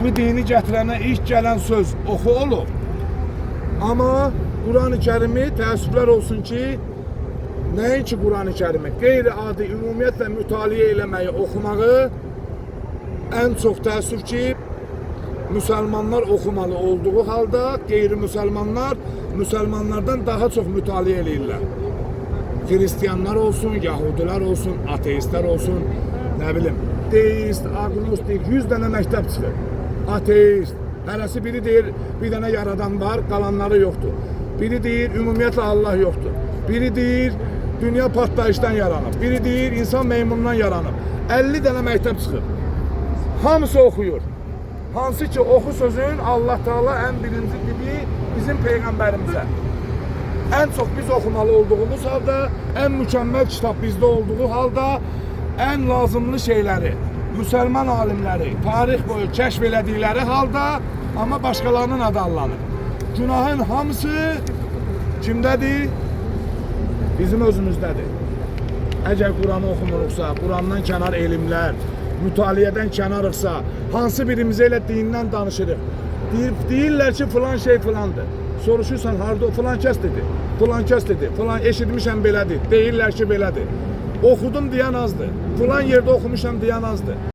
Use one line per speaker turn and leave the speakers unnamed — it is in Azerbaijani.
bu dini gətirənə ilk gələn söz oxu olub. Amma Quran-ı Kərimi təəssüflər olsun ki, nəinki Quran-ı Kərimi, qeyri-adi ümumiyyətlə mütaliə eləməyi, oxumağı ən çox təəssüf ki, müsəlmanlar oxumalı olduğu halda qeyri-müsəlmanlar müsəlmanlardan daha çox mütaliə eləyirlər. Hristiyanlar olsun, Yahudilər olsun, ateistlər olsun, nə bilim, deist, agnostik, 100 dənə məktəb çıxır. Ateist, hərəsi biri deyir, bir dənə yaradan var, qalanları yoxdur. Biri deyir, ümumiyyətlə Allah yoxdur. Biri deyir, dünya partlayışdan yaranıb. Biri deyir, insan meymundan yaranıb. 50 dənə məktəb çıxır. Hamısı oxuyur. Hansı ki, oxu sözün Allah Teala ən birinci gibi bizim Peyğəmbərimizə. Ən çox biz oxumalı olduğumuz halda, ən mükəmməl kitab bizdə olduğu halda, ən lazımlı şeyləri, müsəlman alimləri tarix boyu kəşf elədikləri halda, amma başqalarının adı allanır. Günahın hamısı kimdədir? Bizim özümüzdədir. Əgər Quranı oxumuruqsa, Qurandan kənar elmlər, mütaliədən kənarıqsa, hansı birimizə elə dindən danışırıq? Deyirlər ki, filan şey filandır. Soruşursan, harada o filan kəs dedi, filan kəs dedi, filan eşitmişəm belədir, deyirlər ki, belədir. Oxudum deyən azdır, filan yerdə oxumuşam deyən azdır.